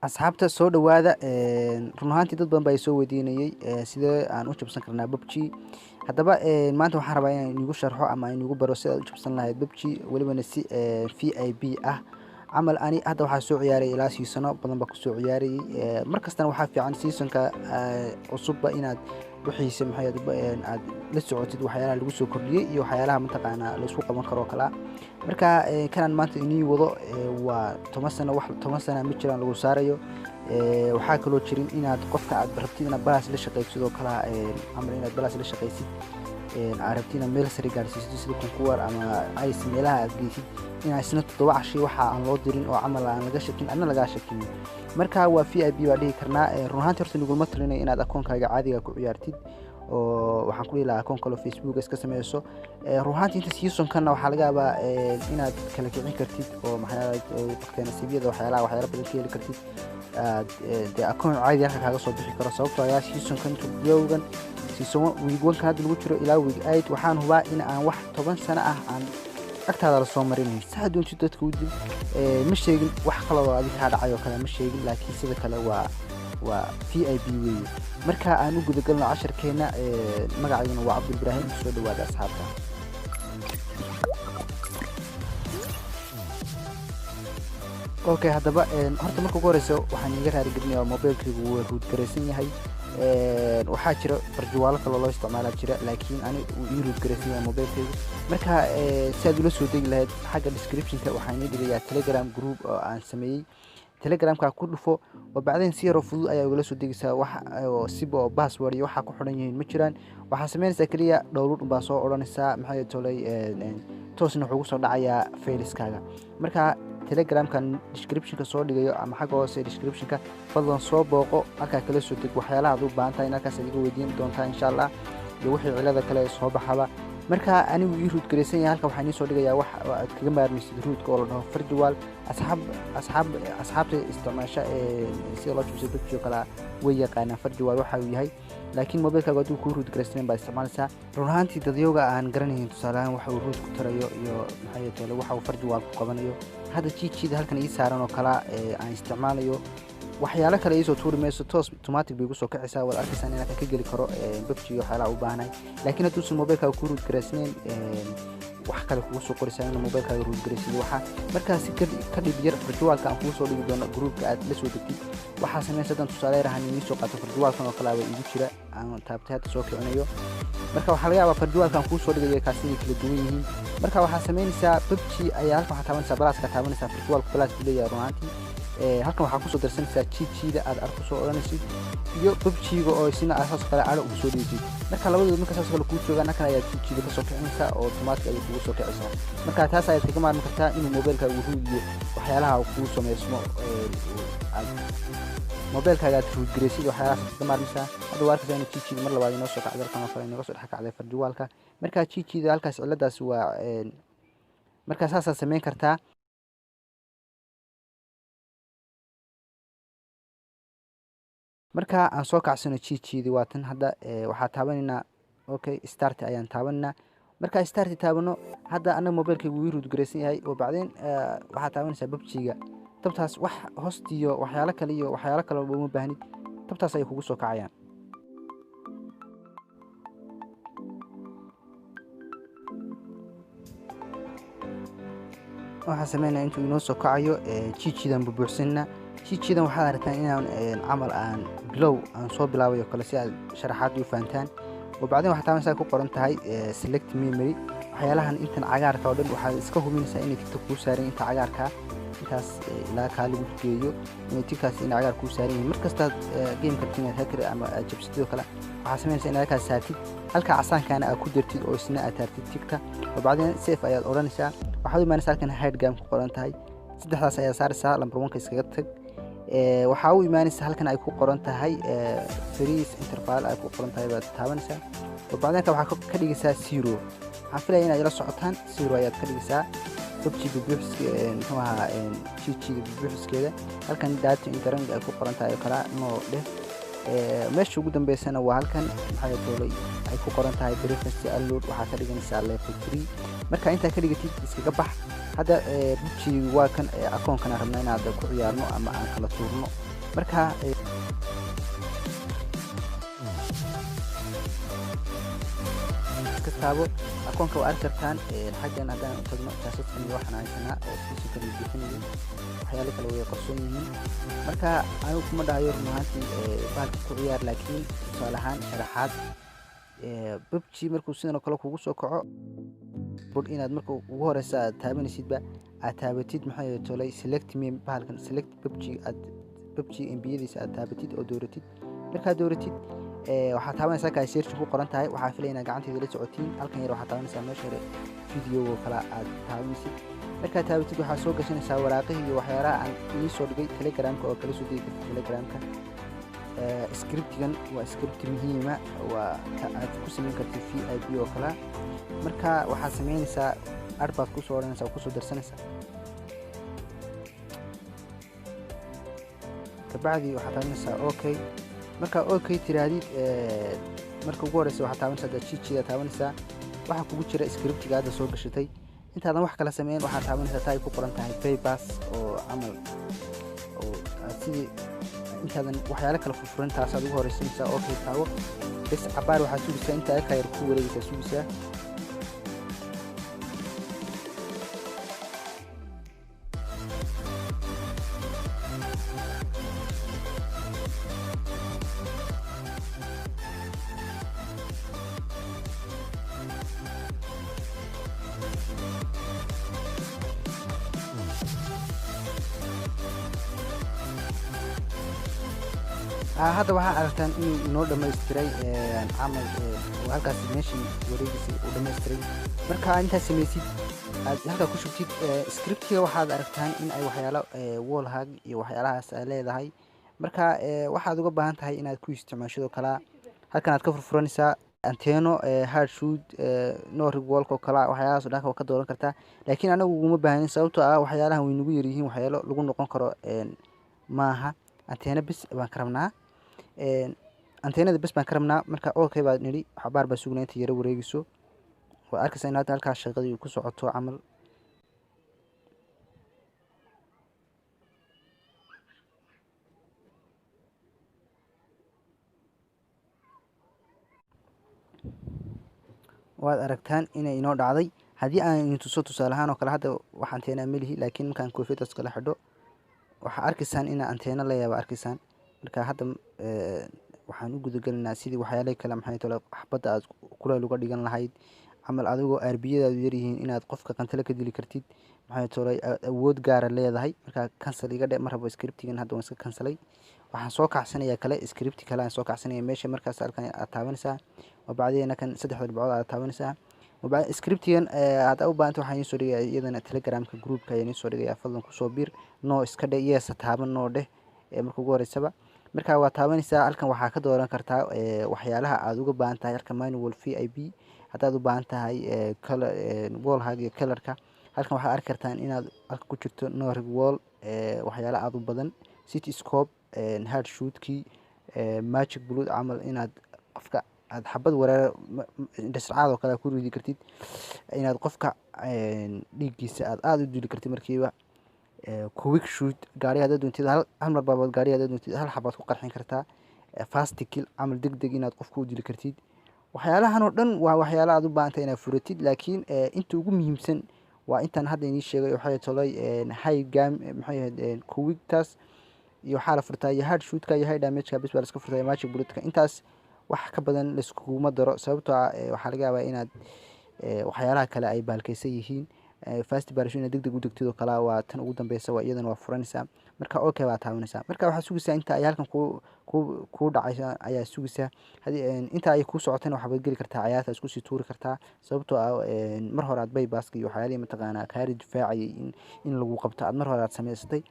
asxaabta soo dhawaada run ahaantii dad badan baa soo weydiinayay sidee aan u jabsan karnaa PUBG. Haddaba maanta waxaan rabaa inaan inugu sharxo ama inugu baro sida aad u jabsan lahayd PUBG welibana si VIP ah. camal ani hadda waxaa soo ciyaaray ilaa seasono badan baa ku soo ciyaarayay markastana waxaa fiican seasonka cusubba inaad wixiisa maxay aad la socotid waxyaalaha lagu soo kordhiyay iyo waxyaalaha mataqaanaa la isku qaban karo kala marka kanaan maanta inii wado waa 10 sano wax 10 sano ma jiraan lagu saarayo waxaa kaloo jirin inaad qofka aad rabtid inaad balaas la shaqeysid sidoo kale ama inaad balaas la shaqeysid arabtina meel sare gaarsiisid sida kunkuwar ama ay meelaha aad geysid in ay sanad 7 cashi waxa aan loo dirin oo camal aan laga shakin adna laga shakin marka waa VIP baa dhihi karnaa run ahaantii horta nugul ma talinay inaad akoonkaaga caadiga ku ciyaartid oo waxaan ku leeyahay akoon kale Facebook iska sameeyso run ahaantii inta season-kana waxaa laga yaabaa inaad kala kicin kartid oo maxay waqtiga nasiibiyada waxyaalaha badan ka heli kartid de akoon caadi ah kaaga soo bixi karo sababtoo ah season-kan bilowgan season week 1 hadda lagu jiro ilaa week 8 waxaan hubaa in aan wax 10 sano ah aan agtaada la soo marinay saadunti dadku dib ma sheegin wax kale oo adiga ka dhacayo kale ma sheegin laakiin sida kale waa VIP weey marka aan u gudagalno 10keena magacayguna waa Cabdul Ibrahim soo dhawaada asxaabta okay haddaba horta marka ugu horeyso waxaan iga raari gelinayaa mobilkaygu uu root gareysan yahay waxaa jira farjuwaalo kale loo isticmaalaa jira laakiin ani uu root gareysan yahay mobilkaygu marka si aad ula soo degi lahayd xagga description-ka waxaan dhigayaa Telegram group oo aan sameeyay Telegram-ka ku dhufo oo bacdeen si yar fudud ayaa ula soo degaysaa wax oo sibo password iyo waxa ku xiran yihiin ma jiraan waxa sameynaysaa kaliya download baa soo oranaysaa maxay tolay toosna wuxuu soo dhacayaa faylskaaga marka Telegram-kan description-ka soo dhigayo ama xagga hoose description-ka fadlan soo booqo halka kala soo deg waxyaalaha aad u baahan tahay halkaas adiga weydiin doontaa insha Allah iyo wixii cilada kale soo baxaba marka anigu ii root gareysan yahay halka waxaan soo dhigayaa wax aad kaga maarmaysid root-ka oo la dhaho farjuwal asxaabta isticmaasha sida loo jabsado PUBG kala way yaqaanaan farjuwal waxa uu yahay laakiin mobilkaaga haduu ku root gareysan baa isticmaalaysaa run ahaantii dadyoga aan garanayn tusaalahan waxa uu root ku tarayo iyo maxay tahay waxa uu farjuwal ku qabanayo hadda jiijida halkan ii saaran oo kala aan isticmaalayo waxyaalo kale ay soo tuuri mayso toos automatic bay ugu soo kacaysaa wal arkaysan inaan ka geli karo PUBG waxyaalaha u baahnay laakiin hadduu si mobilkaaga ku root gareysnayn wax kale kugu soo qoraysaa in mobilkaaga root gareysiyo waxa markaas ka dhib yar farjuwalka aan kugu soo dhigi doono groupka aad la soo degtid waxa sameeyay dan tusaale rahan inii soo qaato farjuwalkan oo kale ay igu jira aan taabtay hadda soo kicinayo marka waxa laga yaabaa farjuwalkan kugu soo dhigay kaasina kala duwan yihiin marka waxa sameynaysaa PUBG ayaa halka waxa taabanaysaa balaaska taabanaysaa farjuwalka balaaska leeyahay runaantii halkan waxaa ku soo darsanaysaa jiijida aad arko soo oranaysid iyo PUBG-ga oo isna asaas kale aad u soo dhigtid marka labadooda marka asaas kale ku joogaan halkan ayaa jiijida ka soo kicinaysaa oo automatic ay kugu soo kicaysaa marka taas ayaad kaga maarmi kartaa inuu mobilkaaga uu ruugiyo waxyaalaha uu ku sameeysmo mobilkaaga aad root gareysid waxyaalaha kaga maarmaysaa hadda waa arkaysaa inuu jiijida mar labaad inoo soo kacday halkan oo kale inoo soo dhex kacday farjuwalka marka jiijida halkaas ciladaas waa marka saas sameyn kartaa marka aan soo kacsano jiijidi waatan hadda waxa taabanina okay start ayaan taabanina marka start taabano hadda anaga mobilkaygu wuu root gareysan yahay oo bacdeen waxa taabanaysaa PUBG-ga tabtaas wax hostiyo waxyaalo kale uma baahnid tabtaas ay kugu soo kacayaan waxa sameynaa intuu inoo soo kacayo jiijidan bubuuxsanna jiijidan waxaad aragtaan inaan camal aan bilow aan soo bilaabayo kale si aad sharaxaad u fahantaan oo bacdeen waxa taabanaysaa ku qoran tahay select memory waxyaalahan intan cagaarka oo dhan waxaad iska hubinaysaa inay tigta kuu saaran inta cagaarka intaas ilaa ka lagu geeyo inay tigtaas in cagaar kuu saaran yihiin markasta game-ka inaad hacker ama jabsatid kale waxa sameynaysaa inaad halkaas saartid halka casaankana aad ku dirtid oo isna aad taartid tigta oo bacdeen safe ayaad oranaysaa waxaad u imaanaysaa halkan hide game ku qoran tahay saddexdaas ayaa saaraysaa number 1 ka iskaga tag waxa uu imaanaysaa halkan ay ku qoran tahay freeze interval ay ku qoran tahay baad taabanaysaa oo bacdeen waxa ka dhigaysaa 0 waxaan filayaa inaad la socotaan 0 ayaad ka dhigaysaa PUBG bubuuxska jiijida bubuuxskeeda halkan data internet ay ku qoran tahay kala noo dheh meesha ugu dambeysana waa halkan maxay toolay ay ku qoran tahay breakfast upload waxa ka dhiganaysaa level 3 marka inta ka dhigatid iskaga bax hadda PUBG waa kan akoonkan rabnaa inaad ku ciyaarno ama aan kala tuurno marka iskastaabo akoonka waa arki kartaan xaggan haddaan u tagno taasaskan iyo waxaan haysanaa oo sidiisoo kale bixinayo waxyaalo kale way qarsoon yihiin marka anigu kuma dhahayo run ahaantii bahalka ku ciyaar laakiin tusaale ahaan sharaxaad babji markuu sidan oo kale kugu soo kaco bod inaad marka ugu horeysa aad taabanaysidba aad taabatid maxay tolay select me bahalkan select babji aad babji embiyadiisa aad taabatid oo dooratid markaad dooratid waxaad taabanaysaa kaa search ku qoran tahay waxaa filaya inaad gacanteeda la socotiin halkan yar waxaad taabanaysaa meesha hore video oo kale aad taabanaysid markaad taabatid waxaad soo gashanaysaa waraaqihii iyo waxyaalaha aan ii soo dhigay telegramka oo kala soo degi karta telegramka scriptigan waa script muhiima waa aad ku samayn kartid VIP oo kale marka waxaad samaynaysaa ad baad kusoo odhanaysaa oo kusoo darsanaysaa kabacdi waxaad taabanaysaa okay marka okay tiraadid marka ugu horeysa waxaad taabanaysaa dajijiida taabanaysaa waxaa kugu jira scriptiga hadda soo gashatay intaadan wax kala sameyn waxaad taabanaysaa taa ay ku qoran tahay paybas oo camal oo sidii intaadan waxyaalo kala furfuran taasaad ugu horeysanaysaa okay taawo bes cabaar waxaad sugaysaa inta ay ka yar ku wareegaysaa sugaysaa hadda waxaa aragtaan inuu inoo dhammaystiray camal halkaas meeshii wareegiisay uu dhammaystiray marka intaad samaysid aad halkaa ku shubtid scriptiga waxaad aragtaan in ay waxyaalo wallhag iyo waxyaalahaas ay leedahay marka waxaad uga baahan tahay inaad ku isticmaashado kalaa halkan aad ka furfuranaysaa anteno hard shoot norig wallka oo kala waxyaalahaas oo dhan waa ka dooran kartaa laakiin anagu uguma baahanin sababtoo ah waxyaalahan way nagu yaryihiin waxyaalo lagu noqon karo maaha antena bis baan ka rabnaa anteenada bes baan ka rabnaa marka okay baad nidhi xabaar baa sugnaa inta yaro wareegayso waa arkaysaa in hadda halkaas shaqadii ku socoto camal waad aragtaan inay inoo dhacday haddii aan idin tuso tusaale ahaan oo kale hadda wax anteena melihi laakiin markaan koofiyadaas kala xidho waxaa arkaysaan inaa anteena leeyahay arkaysaan marka hadda waxaan u gudagelinaa sidii waxyaalaha kale maxay tole xabadda aad kuleel uga dhigan lahayd camal adigoo arbiyadaadu yaryihiin inaad qofka qantale ka dili kartid maxay tole awood gaara leedahay marka cancel iga dhe mar rabo scriptigan hadda waan iska cancelay waxaan soo kacsanayaa kale scripti kale aan soo kacsanaya meesha markaas halkan aad taabanaysaa oo bacdiyana kan saddexda dhibcood aad taabanaysaa scriptigan aad u baahanta waxaan soo dhigaya iyadana telegramka groupka ayaan soo dhigaya fadlan kusoo bir no iska dhe yeesa taaban noo dheh marka ugu horeysaba marka waa taabanaysaa halkan waxaa ka dooran kartaa waxyaalaha aad uga baahan tahay halka manual VIP haddaad u baahan tahay wallhag iyo colorka halkan waxaad arki kartaan inaad halka ku jirto norig wall waxyaala aad u badan city scope hard shootkii magic blood camal inaad qofka aad xabad wareer dhascaad oo kale ku ridi kartid inaad qofka dhiiggiisa aad u dili kartid markiiba quick shoot gaariga haddaad doontid hal mar baabaad gaariga haddaad doontid hal xabaad ku qarxin kartaa fast kill camal degdeg inaad qofka u dili kartid waxyaalahan oo dhan waa waxyaala aad u baahantay inaad furatid laakiin inta ugu muhiimsan waa intaan hadda inii sheegay waxay tolay high game maxay ahayd quicktaas iyo waxaa la furtaa iyo hard shootka iyo high damageka bis baa la iska furtaa magic bulletka intaas wax ka badan laiskuguma daro sababtoo ah waxaa laga yaabaa inaad waxyaalaha kale ay baalkeysan yihiin fast barasho inaad degdeg u degtid oo kale waa tan ugu dambeysa waa iyadana waa furanaysaa marka okay baa taabanaysaa marka waxaad sugaysaa inta ay halkan ku dhacaysa ayaa sugaysaa inta ay ku socotana waxaad geli kartaa cayaarta isku sii tuuri kartaa sababtoo ah mar hore aad baybaska iyo waxyaalihii mataqaanaa kaari difaacayay in lagu qabto aad mar hore aad samaysatay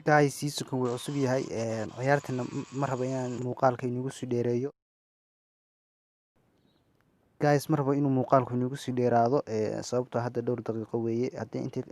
guys seasonkan wuu cusub yahay ciyaartana ma rabo inaan muuqaalka inagu sii dheereeyo guys marba inuu muuqaalku inagu sii dheeraado sababtoo hadda dhowr daqiiqo weeye haddii intaan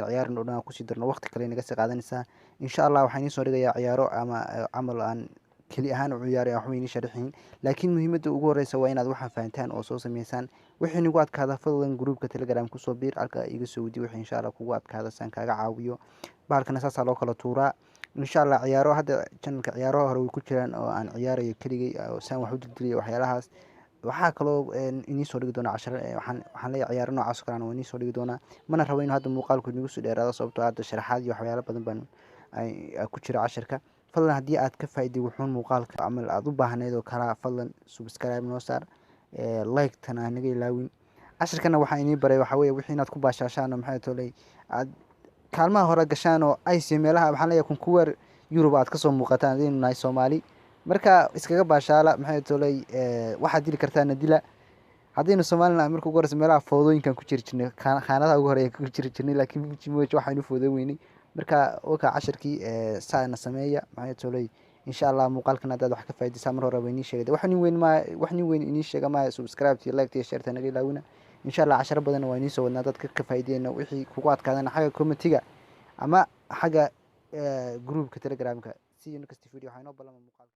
ciyaarin oo dhan aan kusii darno waqti kale naga sii qaadanaysaa insha allah waxaan idiin soo dhigayaa ciyaaro ama camal aan keli ahaan u ciyaaray waxba idiin sharixin laakiin muhiimadda ugu horreysa waa inaad waxaan fahantaan oo soo sameysaan wixii nagu adkaada fadlan gruupka telegram kusoo biir halka iga soo weydiy wixii insha allah kugu adkaada saan kaaga caawiyo bahalkana saasaa loo kala tuuraa insha allah ciyaaro hadda janalka ciyaaraha hore way ku jiraan oo aan ciyaarayo keligay saan wax u dildilaya waxyaalahaas waxaa kaloo inii soo dhigi doonaa cashar waxaan leeyahay ciyaaro noocaas oo kaleana waa inii soo dhigi doonaa mana rabo inuu hadda muuqaalku inagu soo dheeraado sababtoo hadda sharaxaad iyo waxyaalo badan baan ku jira casharka fadlan haddii aad ka faa'iday wuxuun muuqaalka camal aad u baahneyd oo kalaa fadlan subscribe noo saar like-tana hanaga ilaawin casharkana waxaa inii baray waxaa weeye wixii inaad ku baashaashaan oo maxay tolay aad kaalmaha hore gashaan oo ice meelaha waxaan leeyahay kunkuwer yurub aad kasoo muuqataan hadaynu nahay soomaali marka iskaga baashaala maxay tolay waxaad dili kartaana dila haddaynu soomaalina marka ugu horeysa meelaha foodooyinkan ku jiri jirnay khaanadaha ugu horeya ku jiri jirnay laakiin moj waxaynu foodan weynay marka waka casharkii saana sameeya maxay tolay insha allah muuqaalkan haddaad wax ka faa'iidaysaa mar hore inii sheegay wax nin weyn inii sheega maayo subscribe iyo like iyo share naga ilaawina insha allah casharo badan waa inii soo wadnaa dadka ka faa'iideyna wixii kugu adkaadana xagga commentiga ama xagga groupka telegramka see you next video waxaa inoo balama muuqaalka